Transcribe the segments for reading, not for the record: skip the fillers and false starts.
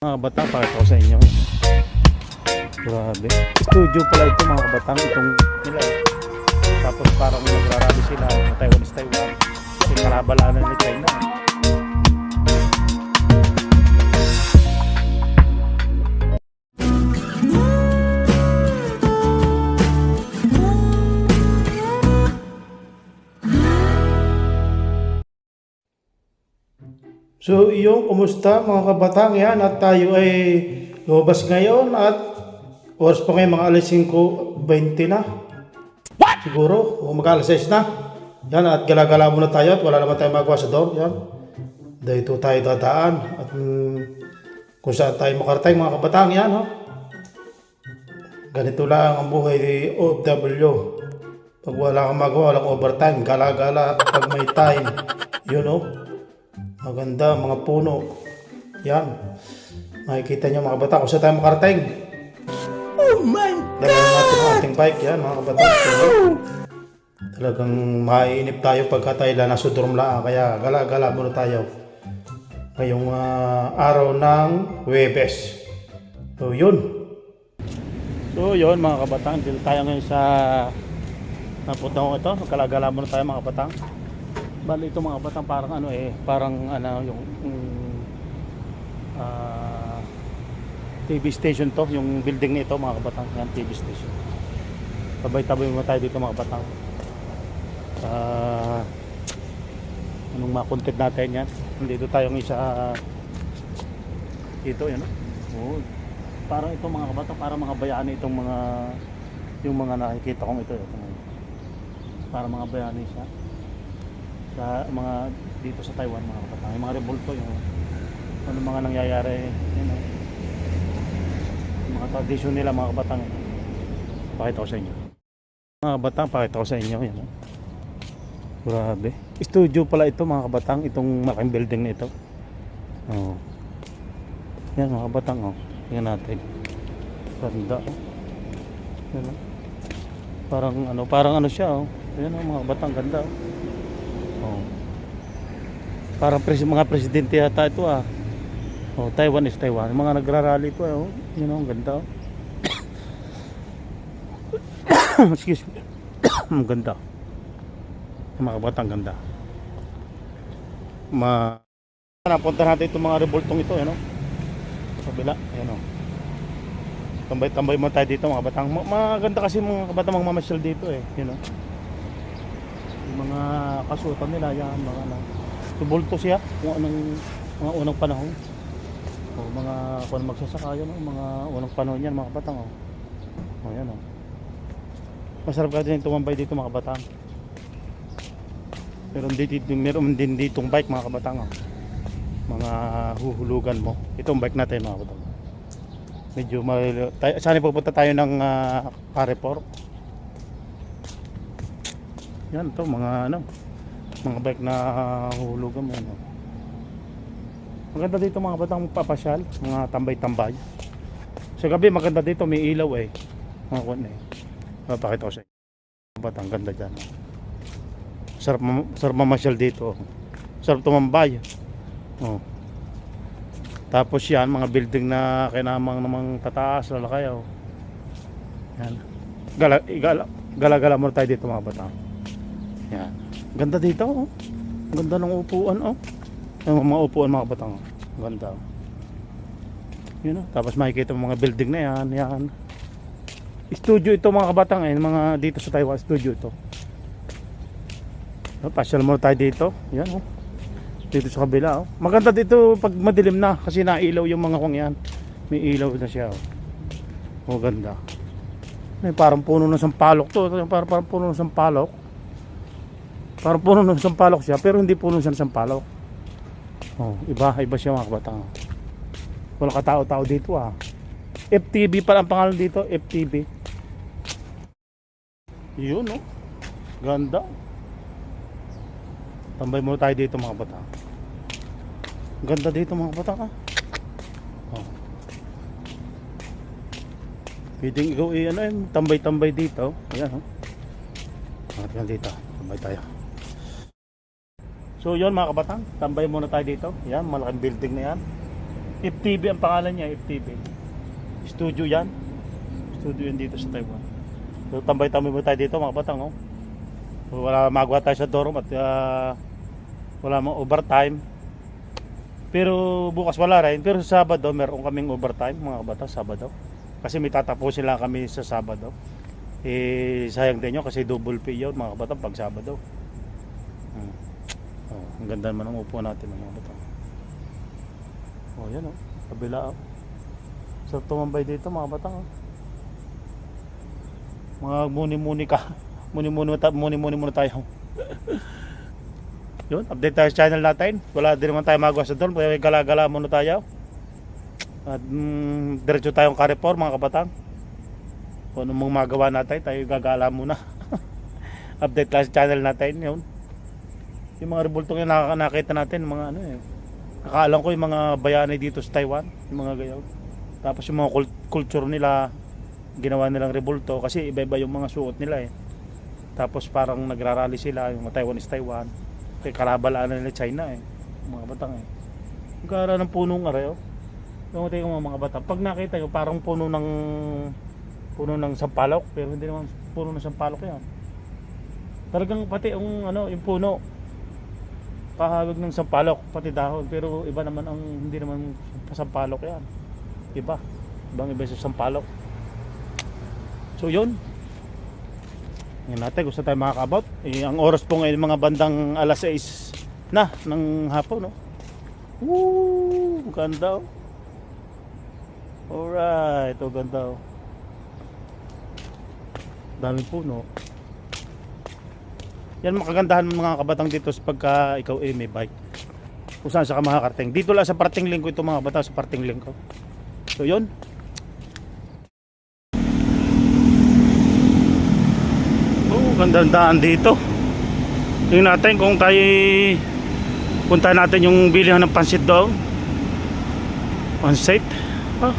Mga kabatang, pakita ko sa inyo. Grabe. Studio pala ito mga kabatang. Itong nila. Tapos parang nagrarally sila. Taiwan is Taiwan. Kasi kalabalanan ni China. So yung kumusta mga kabatang yan, at tayo ay lumabas ngayon at oras pa ngayon mga alas 5:20 na. Siguro, o mag alas 6 na. Yan, at gala-gala muna tayo at wala naman tayo magawa sa door. Yan. Dito tayo dadaan at kung saan tayo makarating mga kabatang yan. Oh. Ganito lang ang buhay ni OFW. Pag wala kang magawa, walang overtime. Gala-gala pag may time. Yun oh. Maganda, mga puno. Yan. Makikita nyo mga kabata kung saan tayo makarating. Oh my God! Dalayan natin ang ating bike. Yan mga kabata. Talagang maiinip tayo pagka tayo lang nasa dormla. Kaya gala-gala muna tayo. Ngayong araw ng Huwebes. So yun. So yun mga kabatang. Dito tayo ngayon sa napunta ko ito. Gala-gala muna tayo mga kabatang. Bali ito mga batang parang ano parang ano yung TV station to, yung building nito mga kabatang, yan TV station. Tabay-tabay mo tayo dito mga batang. Anong mga content natin yan. Dito tayo ng isa dito yan. Oh. Parang ito mga kabatang, parang mga bayani itong mga yung mga nakikita kong ito. Para mga bayani siya. Sa mga dito sa Taiwan mga kabatang, yung mga revolto, yung ano mga nangyayari, yung mga tradisyon nila mga kabatang. Pakita ko sa inyo mga kabatang, pakita ko sa inyo yan. Grabe, studio pala ito mga kabatang, itong malaking building na ito. Oh. Yan mga kabatang, oh. Tingnan natin, ganda oh. Yan, oh. Parang ano siya oh. Yan oh, mga kabatang, ganda oh. Oh. Parang mga presidente yata ito ah. Oh, Taiwan is Taiwan. Mga nagrarally po oh. Yun oh, ang ganda oh. Excuse me. Ang ganda. Mga kabatang ganda. Napunta natin itong mga revoltong ito, ano? Sa kabila, ayan oh. Tambay-tambay mo tayo dito mga kabatang. Maganda kasi mga kabatang magmamasyal dito eh, you know. Mga kasuotan nila yan, mga ano, tubulto siya kung anong mga unang panahon o mga kung magsasaka yan, mga unang panahon yan mga kabatang oh. Oh, yan oh. Masarap ka din tumambay dito mga kabatang. Meron din ditong bike mga kabatang oh. Mga huhulugan mo. Itong bike natin mga kabatang. Medyo saan pupunta tayo ng Carrefour. Yan to mga ano, mga bike na hulugan mo ano. Maganda dito mga batang papasyal, mga tambay-tambay. Sa gabi maganda dito, may ilaw eh. Mga kuwan eh. Papakita ko sa inyo. Mga batang ganda diyan. Sarap mamasyal dito. Sarap tumambay. Oh. Tapos yan, mga building na kinamang namang tataas, lalakay oh. Yan. Gala-gala muna tayo dito mga batang. Yan. Ganda dito oh. Ganda ng upuan oh. Yung mga upuan mga batang oh. Ganda oh. Yun oh. Tapos makikita mo mga building na yan. Yan. Studio ito mga kabatang eh. Mga dito sa Taiwan studio ito. Pasyal mo tayo dito. Yan oh. Dito sa kabila oh. Maganda dito pag madilim na. Kasi nailaw yung mga kong yan. May ilaw na siya oh. Oh ganda. May parang puno ng sampalok to. Parang puno ng sampalok. Parang puno ng sampalok siya, pero hindi puno siya ng sampalok. Oh, iba siya mga kabatang. Wala katao-tao dito ah. FTV pala ang pangalan dito, FTV. Yun oh. Ganda. Tambay muna tayo dito mga kabatang. Ganda dito mga kabatang ah. Oh. Pwedeng ikaw tambay-tambay dito. Ayan oh. Ayan dito, tambay tayo. So yun mga kabatang, tambay muna tayo dito. Yan, malaking building na yan. FTV ang pangalan niya, FTV. Studio yan. Studio yan dito sa Taiwan. So tambay-tambay mo tayo dito mga batang, oh. So, wala magawa tayo sa dorm at wala mang overtime. Pero bukas wala rin. Pero sa Sabado meron kaming overtime mga bata, Sabado. Kasi may tatapusin lang kami sa Sabado. Sayang din yun kasi double pay yun mga bata pag Sabado. Ang ganda naman ang upo natin mga bata. Oh, yan oh. Kabila oh. So tumambay dito mga bata oh. Mga muni-muni ka. Muni-muni muna tayo. Yun, update tayo sa channel natin. Wala din naman tayo magawa sa dorm. Kaya gala-gala muna tayo. At diretso tayong Carrefour mga kabatang. Kung anong mga magawa natin, tayo gagala muna. Update tayo sa channel natin. Yun. Yung mga rebultong yung nakakita natin, mga ano eh. Nakaalam ko yung mga bayani dito sa Taiwan, yung mga gayaw. Tapos yung mga culture nila, ginawa nilang rebulto kasi iba-iba yung mga suot nila eh. Tapos parang nagrarally sila, yung Taiwan is Taiwan. Kaya kalabalaan nila China eh, mga batang eh. Yung kara ng punong arayo. Yung mga batang, pag nakita nyo parang puno ng sampalok, pero hindi naman puno ng sampalok yan. Talagang pati yung yung puno kahawig ng sampalok, pati dahon, pero iba naman ang hindi naman sampalok yan. Ibang iba sa sampalok. So yun. Ngayon natin, gusto tayo makakabot. Ang oras po ngayon mga bandang alas 6 na ng hapon, no? Woo! Ganda, oh. Alright, oh, ganda, oh. Daming puno. Yan makagandahan mga kabatang dito sa pagka ikaw may bike. Kung saan sa ka makakarating. Dito lang sa parting link ko ito mga bata, sa parting link ko. So yun. Oh, gandang daan dito. Tingnan natin kung tayo punta natin yung bilihan ng pansit doon. Pansit. Oh.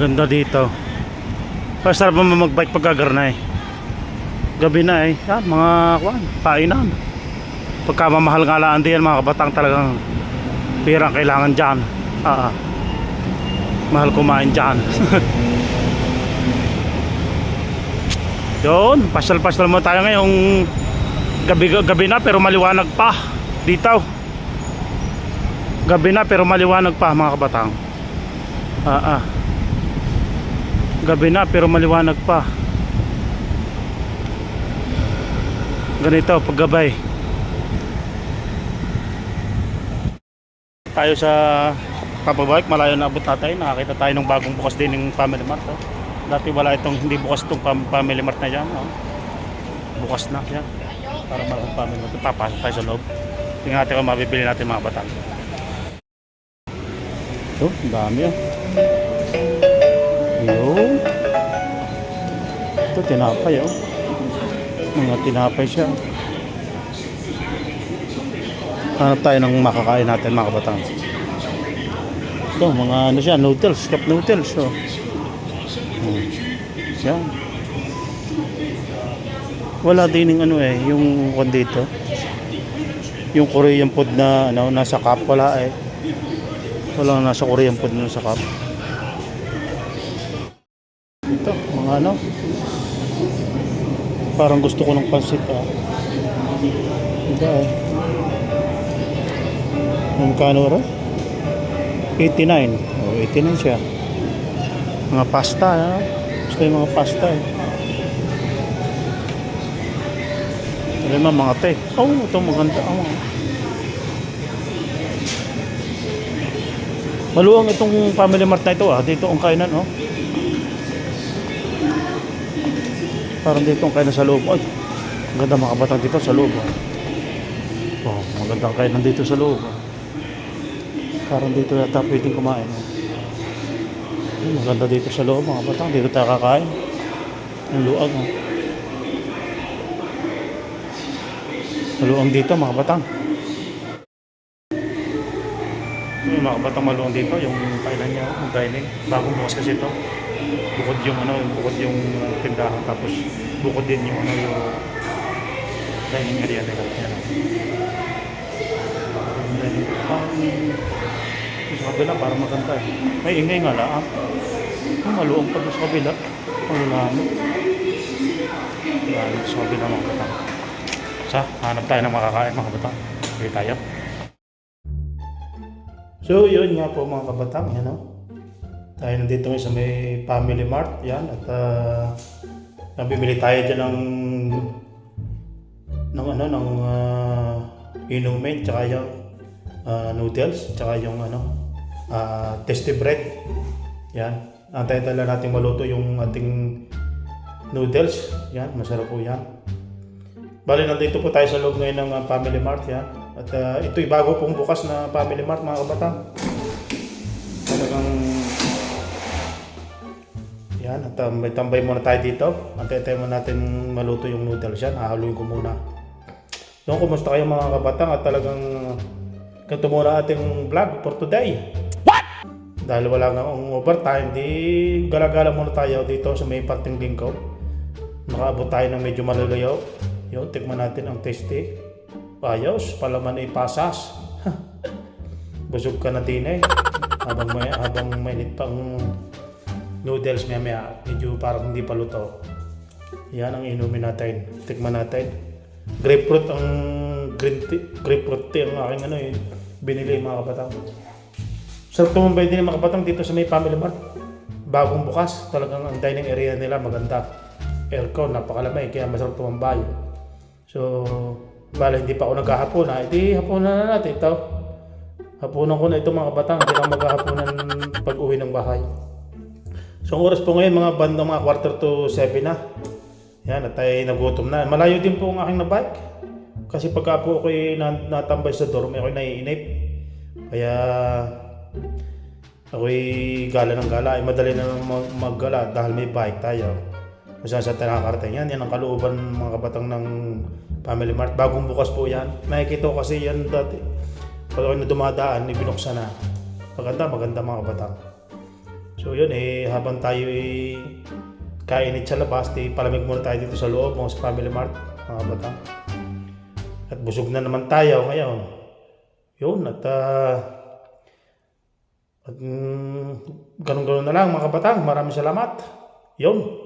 Ganda dito. Pasarap mo magbike pag gagarnay. Gabi na eh. Yan, mga painan. Pagka mamahal nga laan din mga kabatang talagang pirang kailangan dyan. Mahal kumain dyan. Yun, pasyal-pasyal mo tayo ngayong gabi na pero maliwanag pa dito. Gabi na pero maliwanag pa mga kabatang. Gabi na pero maliwanag pa. Ganito paggabay. Tayo sa Kapabalik, malayo na abot natin. Nakakita tayo ng bagong bukas din ng Family Mart. Oh. Dati wala itong, hindi bukas itong Family Mart na yan. Oh. Bukas na yan. Para maraming Family Mart. Papasok tayo sa loob. Tingnan natin kung mabibili natin mga batang. Ito, ang dami oh. Ayun. Ito tinapay oh. Mga tinapay siya. Hanap tayo ng makakain natin mga kabatang. Ito mga ano siya, noodles, cup noodles oh. Yan. Wala din yung ano eh, yung kon dito. Yung Korean food na ano, nasa cup wala eh. Walang nasa Korean food na nasa cup. Ito, mga ano. Parang gusto ko ng pansit ah. Diba eh. Magkano rin? 89. Oh, 89 siya. Mga pasta, ano? Gusto yung mga pasta eh. Alam mo, mga te. Oh, ito maganda. Oh. Maluwang itong Family Mart na ito ah. Dito ang kainan oh. Parang dito ang kainan sa loob. Ay, maganda mga kabatang dito sa loob oh. Oh, maganda ang kainan dito sa loob oh. Parang dito yata pwedeng kumain oh. Maganda dito sa loob mga batang. Dito tayo kakain. Ang luag oh. Maluwang dito mga batang. Yung mga batang maluwang dito. Yung kainan niya, yung dining. Bagong bukas kasi ito. Bukod yung ano, bukod yung tindahan. Tapos bukod din yung ano, yung dining area nila. Yan oh. natin. Sa kabila para maganda eh. May ingay nga lang. Maluwang pa doon sa kabila. Ang lalo. Lalo sa kabila mga kabatang. Hanap tayo ng makakain mga kabatang. Okay tayo. So yun nga po mga kabatang, yan o. Tayo nandito ngayon sa may Family Mart, yan. At nabibili tayo dyan ng inumin, tsaka yung noodles, tsaka yung tasty bread. Yan. Antayin lang natin maluto yung ating noodles. Yan, masarap po yan. Bali, nandito po tayo sa loob ngayon ng Family Mart, yan. At ito'y bago pong bukas na Family Mart mga kabatang. Talagang yan, at may tambay muna tayo dito. Antayin muna natin maluto yung noodles yan. Hahaluin ko muna. So, kumusta kayo mga kabatang? At talagang ganito muna ating vlog for today. What? Dahil wala nga ang overtime, di gala-gala muna tayo dito sa may parting lingko. Nakaabot tayo ng medyo malalayo. Yun, tikman natin ang tasty. Ayos, palaman ay pasas. Busog ka na din eh. Habang mainit pang noodles maya, medyo parang hindi pa luto. Yan ang inumin natin. Tikman natin. Grapefruit ang grapefruit tea ang aking binili mga kabatang. Sarap tumambay din mga kabatang dito sa may Family Mart. Bagong bukas. Talagang ang dining area nila maganda. Aircon, napakalamay. Kaya masarap tumambay. So, bala hindi pa ako naghahapon ha. Hindi hapunan na natin ito. Hapunan ko na ito mga kabatang. Hindi lang maghahapunan pag uwi ng bahay. So ang oras po ngayon mga bandang mga 6:45 na. Yan at ay nagutom na. Malayo din po ang aking na bike. Kasi pagka po ako'y natambay sa dorm, ako'y naiinip. Kaya ako'y gala ng gala. Ay madali na maggala dahil may bike tayo. Kung saan tayo nakakarating. Yan ang kalooban mga kabatang ng Family Mart. Bagong bukas po yan. Nakikita ko kasi yan dati. Pag ako na dumadaan, ibinuksan na. Maganda mga kabatang. So yun habang tayo kainit sa labas, palamig muna tayo dito sa loob mga sa Family Mart, mga kabatang. At busog na naman tayo ngayon. Yun, at ganun na lang mga kabatang. Maraming salamat. Yun.